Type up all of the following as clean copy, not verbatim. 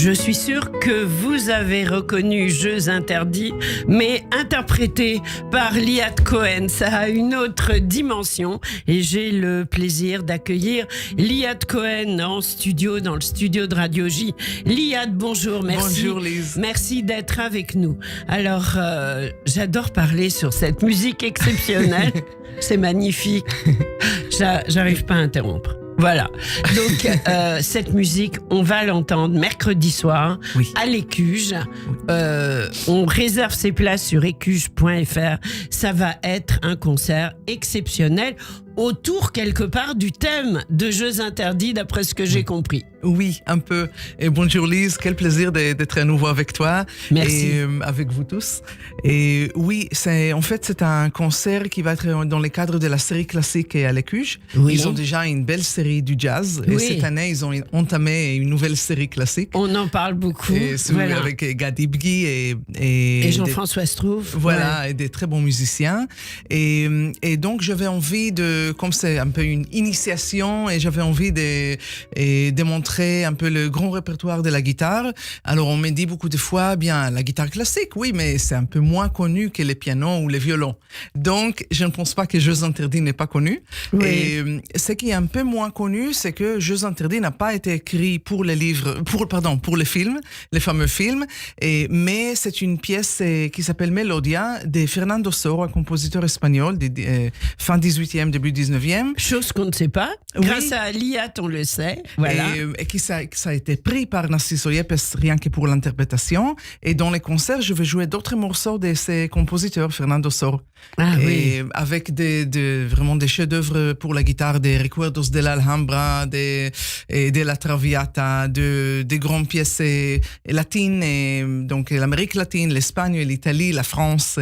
Je suis sûre que vous avez reconnu Jeux interdits, mais interprété par Liat Cohen. Ça a une autre dimension et j'ai le plaisir d'accueillir Liat Cohen en studio, dans le studio de Radio J. Liat, bonjour, merci. Bonjour Lise. Merci d'être avec nous. Alors, j'adore parler sur cette musique exceptionnelle. C'est magnifique. J'arrive pas à interrompre. Voilà, donc cette musique, on va l'entendre mercredi soir à l'Écuge. On réserve ses places sur écuge.fr. Ça va être un concert exceptionnel autour quelque part du thème de Jeux interdits, d'après ce que j'ai compris. Oui, un peu. Et bonjour Lise, quel plaisir d'être à nouveau avec toi. Merci. Et avec vous tous. Et oui, c'est un concert qui va être dans le cadre de la série classique à l'Écuge. Oui. Ils ont déjà une belle série du jazz. Et cette année, ils ont entamé une nouvelle série classique. On en parle beaucoup. Voilà. Avec Gadi Bgui et Jean-François Strouf. Voilà, et des très bons musiciens. Et donc, j'avais envie comme c'est un peu une initiation, et j'avais envie de montrer un peu le grand répertoire de la guitare. Alors, on me dit beaucoup de fois, bien, la guitare classique, oui, mais c'est un peu moins connu que les pianos ou les violons. Donc, je ne pense pas que Jeux interdits n'est pas connu. Oui. Et ce qui est un peu moins connu, c'est que Jeux interdits n'a pas été écrit pour les films, les fameux films, mais c'est une pièce qui s'appelle Melodia de Fernando Sor, un compositeur espagnol fin 18e, début 19e. Chose qu'on ne sait pas. Grâce à Liat, on le sait. Voilà. Et ça a été pris par Narciso Yepes rien que pour l'interprétation. Et dans les concerts, je vais jouer d'autres morceaux de ces compositeurs, Fernando Sor. Ah oui. Avec vraiment des chefs-d'œuvre pour la guitare, des Recuerdos de l'Alhambra, de la Traviata, des grandes pièces latines, et donc l'Amérique latine, l'Espagne, l'Italie, la France.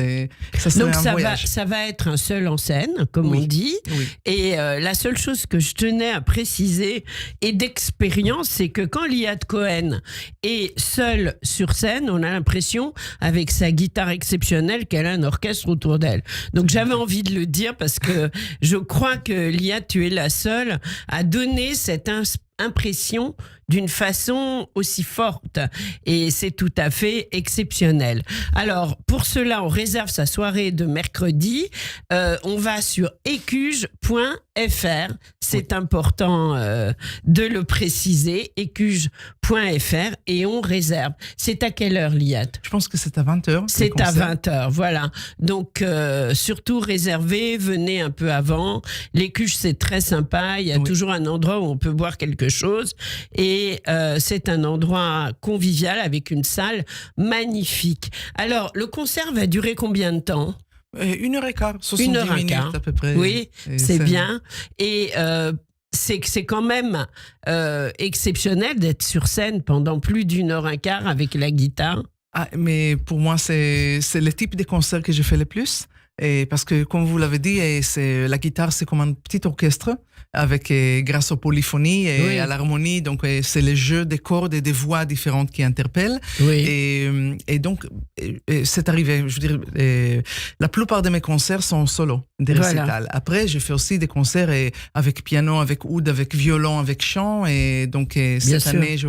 Donc ça va être un seul en scène, comme on dit. Oui. Et la seule chose que je tenais à préciser et d'expérience, c'est que quand Liat Cohen est seule sur scène, on a l'impression, avec sa guitare exceptionnelle, qu'elle a un orchestre autour d'elle. Donc j'avais envie de le dire parce que je crois que Liat, tu es la seule à donner cette impression d'une façon aussi forte, et c'est tout à fait exceptionnel. Alors pour cela, on réserve sa soirée de mercredi. On va sur écuge.fr. C'est important de le préciser, écuge.fr, et on réserve. C'est à quelle heure, Liat? Je pense que c'est à 20h. C'est à 20h, voilà. Donc surtout réservez, venez un peu avant. L'Écuge, c'est très sympa. Il y a toujours un endroit où on peut boire quelque chose, et c'est un endroit convivial avec une salle magnifique. Alors, le concert va durer combien de temps? 1h15, 70 minutes à peu près. Oui, c'est bien. Et c'est quand même exceptionnel d'être sur scène pendant plus d'1h15 avec la guitare. Ah, mais pour moi, c'est le type de concert que je fais le plus. Et parce que, comme vous l'avez dit, la guitare, c'est comme un petit orchestre grâce aux polyphonies et à l'harmonie. Donc, c'est le jeu des cordes et des voix différentes qui interpellent. Oui. Et donc, c'est arrivé. Je veux dire, la plupart de mes concerts sont en solo, des récitals. Après, je fais aussi des concerts avec piano, avec oud, avec violon, avec chant. Et donc, cette année, je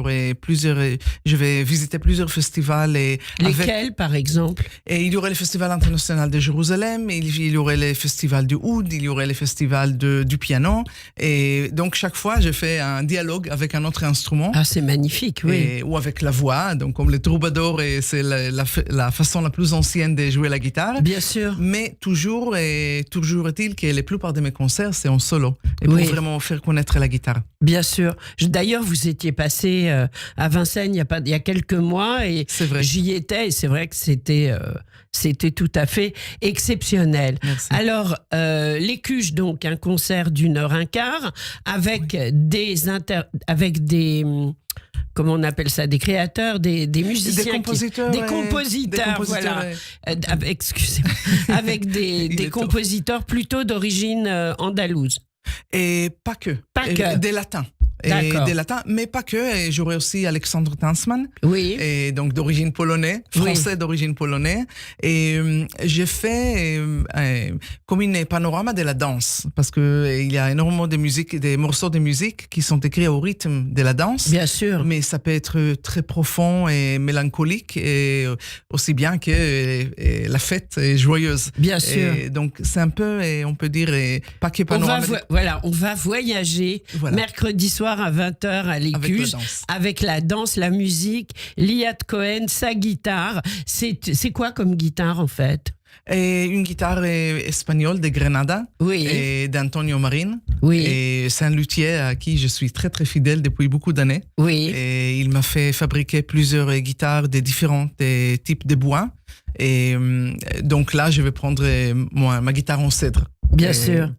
vais visiter plusieurs festivals. Lesquels, par exemple? Et il y aurait le Festival international de Jérusalem, il y aurait les festivals du oud, il y aurait les festivals du piano. Et donc, chaque fois, je fais un dialogue avec un autre instrument. Ah, c'est magnifique, oui. Ou avec la voix, donc comme les troubadours, et c'est la façon la plus ancienne de jouer la guitare. Bien sûr. Mais toujours est-il que la plupart de mes concerts, c'est en solo. Et pour vraiment faire connaître la guitare. Bien sûr. D'ailleurs, vous étiez passé à Vincennes il y a quelques mois, et j'y étais, et c'est vrai que c'était tout à fait exceptionnel. Merci. Alors, l'Écuge, donc, un concert d'1h15 avec des comment on appelle ça, des créateurs, des musiciens, des compositeurs, voilà. Excusez-moi, avec des compositeurs plutôt d'origine andalouse. Et pas que. Des latins. et D'accord. des latins, mais pas que. Et j'aurais aussi Alexandre Tansman, Oui. et donc d'origine polonaise, français d'origine polonaise. Et j'ai fait comme une panorama de la danse, parce que il y a énormément de musique, des morceaux de musique qui sont écrits au rythme de la danse. Bien sûr. Mais ça peut être très profond et mélancolique, et aussi bien que la fête est joyeuse. Bien sûr. Et donc c'est un peu, et on peut dire, pas que panorama. On va voyager mercredi soir à 20h à l'Écuge avec la danse, la musique, Liat Cohen, sa guitare. C'est quoi comme guitare en fait? Et une guitare espagnole de Grenada, oui, et d'Antonio Marin. Oui. Et c'est un luthier à qui je suis très très fidèle depuis beaucoup d'années. Oui. Et il m'a fait fabriquer plusieurs guitares de différents types de bois. Et donc là, je vais prendre ma guitare en cèdre. Bien sûr.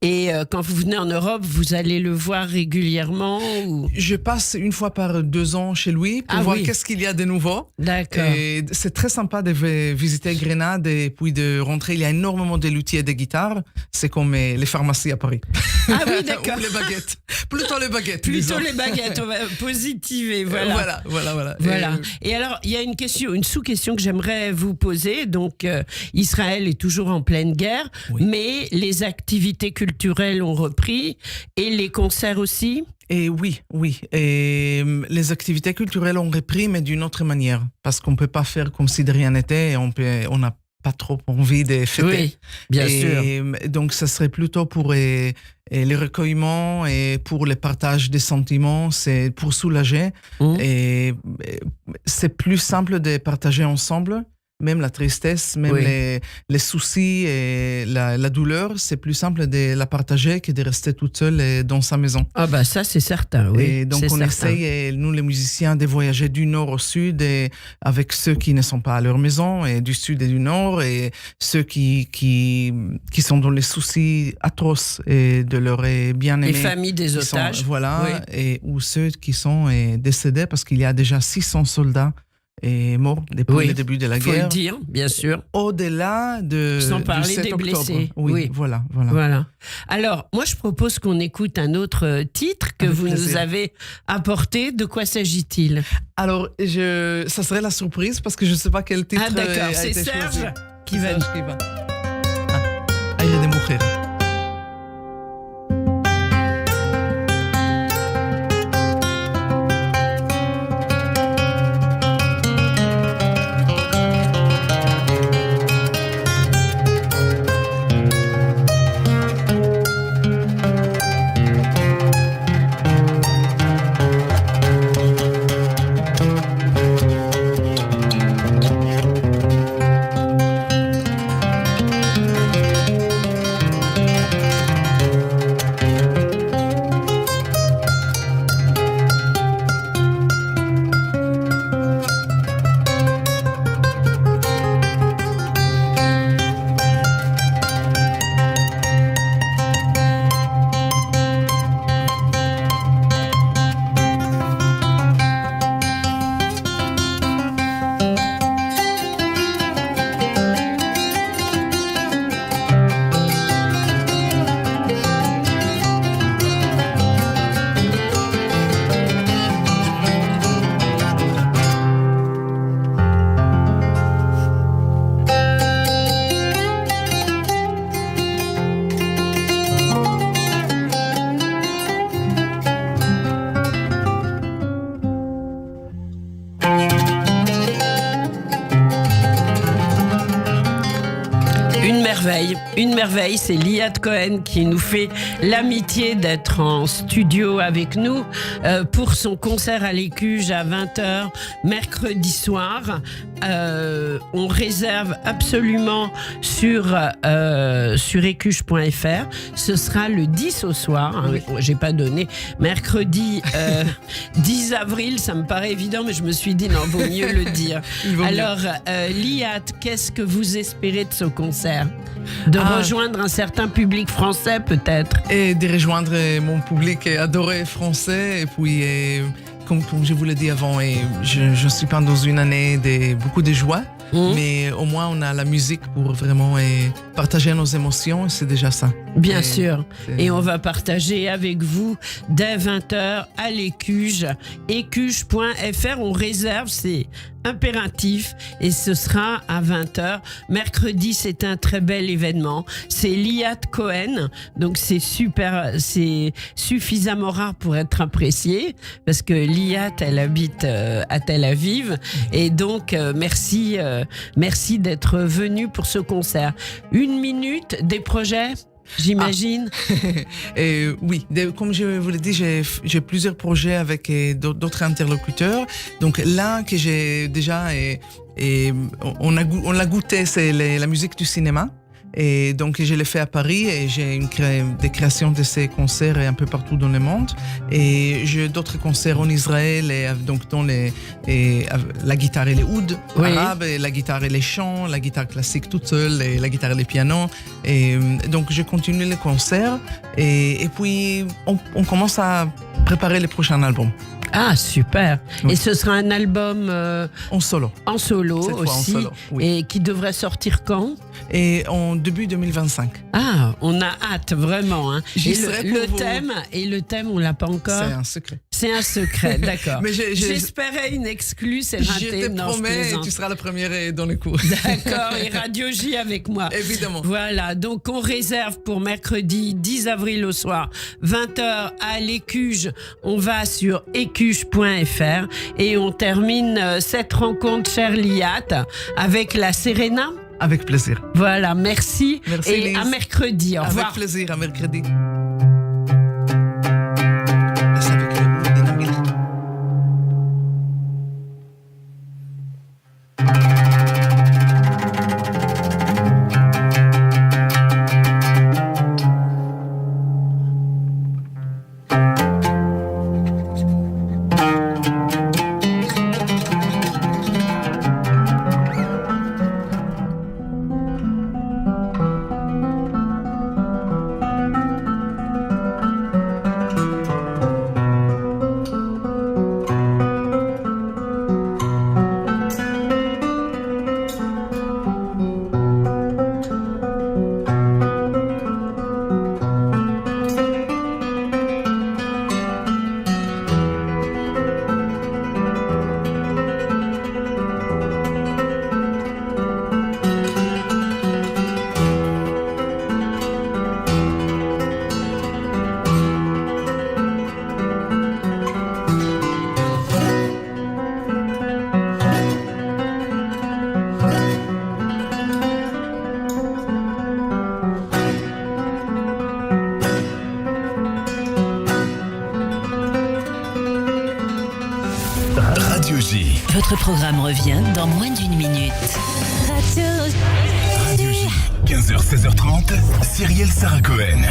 Et quand vous venez en Europe, vous allez le voir régulièrement ou... Je passe une fois par 2 ans chez lui pour voir qu'est-ce qu'il y a de nouveau. D'accord. Et c'est très sympa de visiter Grenade et puis de rentrer. Il y a énormément de luthiers de guitares. C'est comme les pharmacies à Paris. Ah oui, d'accord. Ou les baguettes. Plutôt les baguettes. Plutôt les baguettes. On va positiver. Voilà. Voilà. Et alors, il y a une sous-question que j'aimerais vous poser. Donc, Israël est toujours en pleine guerre, mais les activités culturelles ont repris et les concerts aussi. Et oui. Et les activités culturelles ont repris, mais d'une autre manière. Parce qu'on ne peut pas faire comme si de rien n'était, et on n'a pas trop envie de fêter. Oui, bien sûr. Donc, ça serait plutôt pour les recueillements et pour le partage des sentiments, c'est pour soulager. Et c'est plus simple de partager ensemble. Même la tristesse, même les soucis et la douleur, c'est plus simple de la partager que de rester toute seule dans sa maison. Ah bah ça, c'est certain, oui. Et donc on essaye, nous les musiciens, de voyager du nord au sud et avec ceux qui ne sont pas à leur maison, et du sud et du nord, et ceux qui sont dans les soucis atroces et de leur bien-aimés. Les familles des otages. Et ou ceux qui sont décédés, parce qu'il y a déjà 600 soldats est mort depuis le début de la guerre. Il faut le dire, bien sûr. Au-delà de sans parler du 7 des octobre. blessés. Oui, voilà. Alors, moi, je propose qu'on écoute un autre titre que vous nous avez apporté. De quoi s'agit-il? Alors, ça serait la surprise parce que je ne sais pas quel titre a été choisi. Ah d'accord, c'est Serge qui va... Aire de Mujer. Une merveille, c'est Liat Cohen qui nous fait l'amitié d'être en studio avec nous pour son concert à l'Écuge à 20h mercredi soir. On réserve absolument sur écuge.fr. Ce sera le 10 au soir, hein, j'ai pas donné. Mercredi 10 avril, ça me paraît évident, mais je me suis dit non, vaut mieux le dire. Alors, Liat, qu'est-ce que vous espérez de ce concert? De rejoindre un certain public français peut-être. Et de rejoindre mon public adoré français. Et puis, comme je vous l'ai dit avant, je suis pas dans une année de beaucoup de joie. Mais au moins on a la musique pour vraiment partager nos émotions, et c'est déjà ça. Bien sûr. Et on va partager avec vous dès 20h à l'Écuge, écuge.fr. On réserve, c'est impératif, et ce sera à 20h. Mercredi, c'est un très bel événement. C'est Liat Cohen, donc c'est super, c'est suffisamment rare pour être apprécié, parce que Liat, elle habite à Tel Aviv, et donc merci d'être venu pour ce concert. 1 minute, des projets, j'imagine. Oui, comme je vous l'ai dit, j'ai plusieurs projets avec d'autres interlocuteurs. Donc l'un que j'ai déjà, on l'a goûté, c'est la musique du cinéma. Et donc, je l'ai fait à Paris et j'ai des créations de ces concerts un peu partout dans le monde. Et j'ai d'autres concerts en Israël, et donc dans la guitare et les ouds arabes, et la guitare et les chants, la guitare classique toute seule, et la guitare et les pianos. Et donc, je continue les concerts. Et puis, on commence à préparer les prochains albums. Ah, super. Oui. Et ce sera un album en solo. En solo Cette fois aussi. en solo, oui. Et qui devrait sortir quand? Et en début 2025. Ah, on a hâte, vraiment. Hein. J'y Et serai le pour vous. thème, on l'a pas encore. C'est un secret. C'est un secret, d'accord. Mais j'espérais une exclue, c'est raté. Je te Non, je promets, plaisante. tu seras la première dans le cours. D'accord, et Radio J avec moi. Évidemment. Voilà, donc on réserve pour mercredi 10 avril au soir, 20h à l'Écuge. On va sur écuge.fr et on termine cette rencontre, chère Liat, avec la Serena. Avec plaisir. Voilà, merci. Merci, et Lise. à mercredi. Au revoir. Avec plaisir, à mercredi. C'est avec le goût de l'anglais. Radio J. Votre programme revient dans moins d'1 minute. Radio J. 15h, 16h30, Cyrielle Sarah Cohen.